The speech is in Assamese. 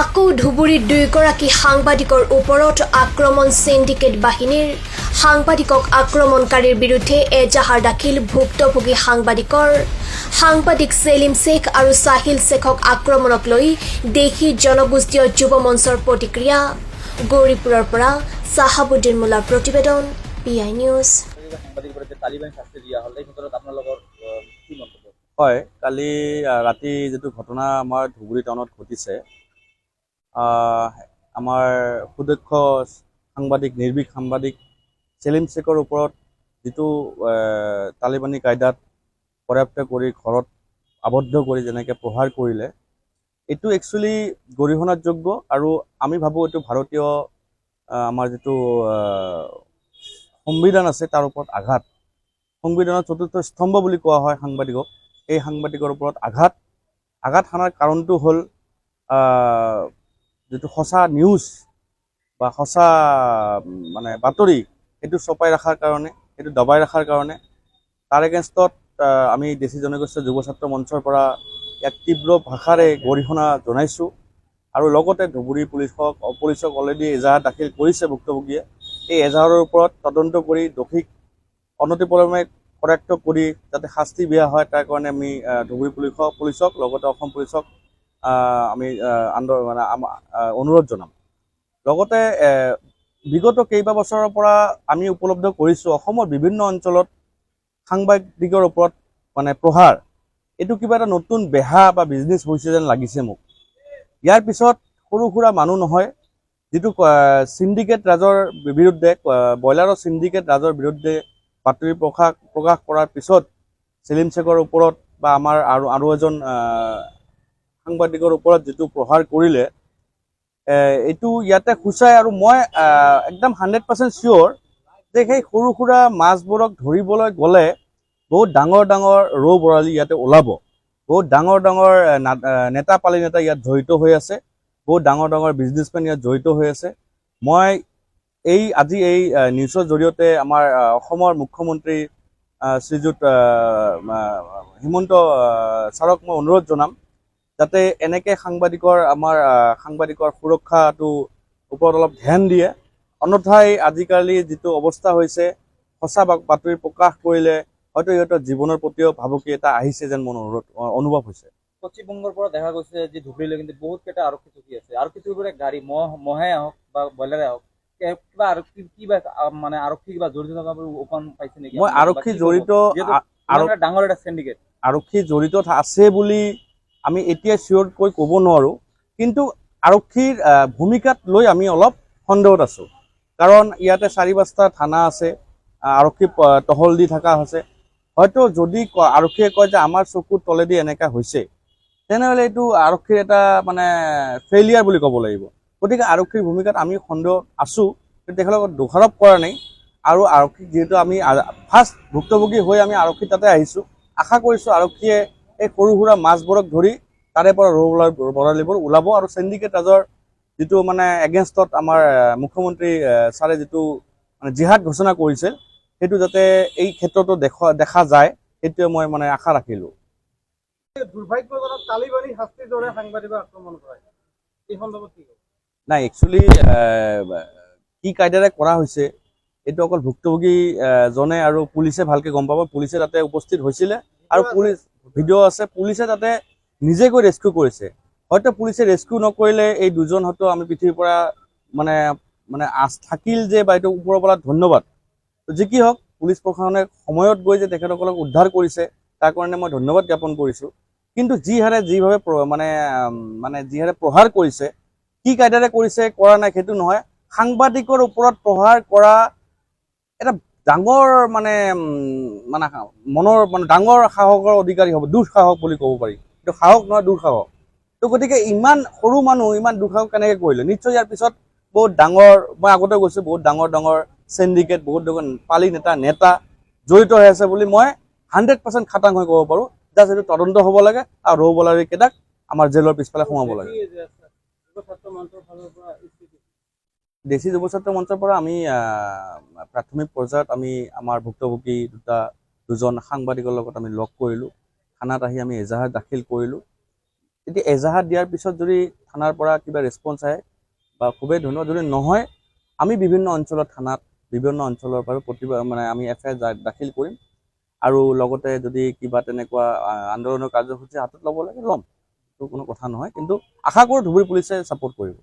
আকৌ ধুবুৰীত দুয়োগৰাকী সাংবাদিকৰ ওপৰত আক্ৰমণ সিন্ডিকেট বাহিনীৰ সাংবাদিকক আক্ৰমণকাৰীৰ বিৰুদ্ধে এজাহাৰ দাখিল ভুক্তভোগী সাংবাদিক সেলিম শেখ আৰু সাহিল শেখক আক্ৰমণক লৈ দেশী জনগোষ্ঠীয় যুৱ মঞ্চৰ প্ৰতিক্ৰিয়া। গৌৰীপুৰৰ পৰা চাহাবুদ্দিন মোল্লাৰ প্ৰতিবেদন, PI নিউজ। হয়, কালি ৰাতি যেটো ঘটনা আমাৰ ধুবুৰী টাউনত ঘটিছে, আমাৰ সুদক্ষ সাংবাদিক নিৰ্ভীক সাংবাদিক সেলিম শেখৰ ওপৰত যেটো তালিবানী কায়দাত পৰ্যাপ্ত কৰি ঘৰত আবদ্ধ কৰি যেনেকৈ প্ৰহাৰ কৰিলে, এইটো একচুৱেলি গৰিহণাযোগ্য আৰু আমি ভাবোঁ এইটো ভাৰতীয় আমাৰ যেটো সংবিধান আছে তাৰ ওপৰত আঘাত। সংবিধানৰ চতুৰ্থ স্তম্ভ বুলি কোৱা হয় সাংবাদিকক। এই সাংবাদিকৰ ওপৰত আঘাত হানাৰ কাৰণটো হ'ল যেটো সঁচা নিউজ বা সঁচা মানে বাতৰি সেইটো ছপাই ৰখাৰ কাৰণে, সেইটো দবাই ৰখাৰ কাৰণে তাৰ এগেইনষ্টত আমি দেশী জনগোষ্ঠীয় যুৱ ছাত্ৰ মঞ্চৰ পৰা এক তীব্ৰ ভাষাৰে গৰিহণা জনাইছোঁ আৰু লগতে ধুবুৰী পুলিচক অলৰেডি এজাহাৰ দাখিল কৰিছে ভুক্তভোগীয়ে। এই এজাহাৰৰ ওপৰত তদন্ত কৰি দোষীক অনতিপলমে কৰায়ত্ব কৰি যাতে শাস্তি দিয়া হয় তাৰ কাৰণে আমি ধুবুৰী পুলিচক লগতে অসম পুলিচক আমি অনুৰোধ জনাম। লগতে বিগত কেইবা বছৰৰ পৰা আমি উপলব্ধ কৰিছোঁ অসমৰ বিভিন্ন অঞ্চলত সাংবাদিকৰ ওপৰত মানে প্ৰহাৰ, এইটো কিবা এটা নতুন বেহা বা বিজনেছ হৈছে যেন লাগিছে মোক। ইয়াৰ পিছত সৰু সুৰা মানুহ নহয়, যেটো সিন্ডিকেট ৰাজৰ বিৰুদ্ধে ব্ৰইলাৰৰ সিন্ডিকেট ৰাজৰ বিৰুদ্ধে বাতৰি প্ৰকাশ কৰাৰ পিছত সেলিম শেখৰ ওপৰত বা আমাৰ আৰু এজন সাংবাদিকৰ ওপৰত যেটো প্ৰহাৰ কৰিলে, এইটো ইয়াতে খুচাই আৰু মই একদম 100% চিয়'ৰ যে সেই সৰু সুৰা মাছবোৰক ধৰিবলৈ গ'লে বহুত ডাঙৰ ৰৌ বৰালি ইয়াতে ওলাব। বহুত ডাঙৰ নেতা ইয়াত জড়িত হৈ আছে, বহুত ডাঙৰ বিজনেছমেন ইয়াত জড়িত হৈ আছে। মই আজি এই নিউজৰ জৰিয়তে আমাৰ অসমৰ মুখ্যমন্ত্ৰী শ্ৰীযুত হিমন্ত ছাৰক মই অনুৰোধ জনাম যাতে এনেকৈ আমাৰ সাংবাদিকৰ সুৰক্ষাটো ওপৰত অলপ ধ্যান দিয়ে। অন্যথাই আজিকালি যেটো অৱস্থা হৈছে, সঁচা বাতৰি প্ৰকাশ কৰিলে হয়তো ইহঁতৰ জীৱনৰ প্ৰতিও ভাবুকি এটা আহিছে যেন মোৰ অনুভৱ হৈছে। পশ্চিমবংগৰ পৰা দেখা গৈছে যে ধুবুৰীলৈ কিন্তু বহুত কেইটা আৰক্ষী চকী আছে। আৰক্ষীবোৰে গাড়ী মহে আহক বা ব্ৰইলাৰে আহক কিবা আৰক্ষী কিবা জড়িত থকা ওপন পাইছে নেকি? মই আৰক্ষী জড়িত ডাঙৰ এটা সিন্ডিকেট আৰক্ষী জড়িত আছে বুলি আমি এতিয়া চিয়ৰকৈ ক'ব নোৱাৰোঁ, কিন্তু আৰক্ষীৰ ভূমিকাত লৈ আমি অলপ সন্দেহত আছোঁ। কাৰণ ইয়াতে 4-5টা থানা আছে, আৰক্ষী টহল দি থকা হৈছে। হয়তো যদি আৰক্ষীয়ে কয় যে আমাৰ চকুৰ তলেদি এনেকুৱা হৈছে, তেনেহ'লে এইটো আৰক্ষীৰ এটা মানে ফেইলিয়াৰ বুলি ক'ব লাগিব। গতিকে আৰক্ষীৰ ভূমিকাত আমি সন্দেহ আছোঁ, কিন্তু তেখেতলোকক দোষাৰোপ কৰা নাই। আৰু আৰক্ষীক যিহেতু আমি ফাৰ্ষ্ট ভুক্তভোগী হৈ আমি আৰক্ষী তাতে আহিছোঁ, আশা কৰিছোঁ আৰক্ষীয়ে এই সৰু সুৰা মাছবোৰক ধৰি তাৰে পৰা ৰৌ বৰালিবোৰ ওলাব আৰু সিন্ডিকেট ৰাজৰ যেটো মানে এগেইনষ্টত আমাৰ মুখ্যমন্ত্ৰী ছাৰে যেটো মানে জিহাদ ঘোষণা কৰিছিল, সেইটো যাতে এই ক্ষেত্ৰতো দেখা যায়, সেইটোৱে মই মানে আশা ৰাখিলোঁ। দুৰ্ভাগ্যজনক তালিবানী শাস্তিৰ দৰে সাংবাদিকক আক্ৰমণ কৰা এই সন্দৰ্ভত কি ক'ব? নাই, একচুৱেলি কি কায়দাৰে কৰা হৈছে এইটো অকল ভুক্তভোগী জনে আৰু পুলিচে ভালকৈ গম পাব। পুলিচে তাতে উপস্থিত হৈছিলে আৰু পুলিচ ভিডিঅ' আছে, পুলিচে তাতে নিজে গৈ ৰেস্কিউ কৰিছে। হয়তো পুলিচে ৰেস্কিউ নকৰিলে এই দুজন হয়তো আমি পৃথিৱীৰ পৰা মানে থাকিল যে বা এইটো ওপৰৰ পৰা ধন্যবাদ। যি কি হওক, পুলিচ প্ৰশাসনে সময়ত গৈ যে তেখেতসকলক উদ্ধাৰ কৰিছে তাৰ কাৰণে মই ধন্যবাদ জ্ঞাপন কৰিছোঁ। কিন্তু যিহাৰে প্ৰহাৰ কৰিছে, কি কায়দাৰে কৰিছে কৰা নাই সেইটো নহয়, সাংবাদিকৰ ওপৰত প্ৰহাৰ কৰা এটা ডাঙৰ মনৰ ডাঙৰ সাহসৰ অধিকাৰী হ'ব, দুঃসাহস বুলি ক'ব পাৰি। এইটো সাহস নহয়, দুঃসাহস। তো গতিকে ইমান সৰু মানুহ ইমান দুঃসাহস কেনেকৈ কৰিলে? নিশ্চয় ইয়াৰ পিছত বহুত ডাঙৰ, মই আগতে কৈছোঁ, বহুত ডাঙৰ সিন্ডিকেট, বহুত ডাঙৰ পালি নেতা জড়িত হৈ আছে বুলি মই 100% খাটাং হৈ ক'ব পাৰোঁ। জাষ্ট এইটো তদন্ত হ'ব লাগে আৰু ৰৌ বৰালিকেইটাক আমাৰ জেলৰ পিছফালে সোমাব লাগে। দেশী যুৱ ছাত্ৰ মঞ্চৰ পৰা আমি প্ৰাথমিক পৰ্যায়ত আমি আমাৰ ভুক্তভোগী দুজন সাংবাদিকৰ লগত আমি লগ কৰিলোঁ। থানাত আহি আমি এজাহাৰ দাখিল কৰিলোঁ। এতিয়া এজাহাৰ দিয়াৰ পিছত যদি থানাৰ পৰা কিবা ৰেছপন্স আহে বা খুবেই ধন্যবাদ, যদি নহয় আমি বিভিন্ন অঞ্চলত থানাত বিভিন্ন অঞ্চলৰ পৰা প্ৰতিবাদ মানে আমি FIR দাখিল কৰিম আৰু লগতে যদি কিবা তেনেকুৱা আন্দোলনৰ কাৰ্যসূচী হাতত ল'ব লাগে ল'ম, এইটো কোনো কথা নহয়, কিন্তু আশা কৰোঁ ধুবুৰী পুলিচে ছাপোৰ্ট কৰিব।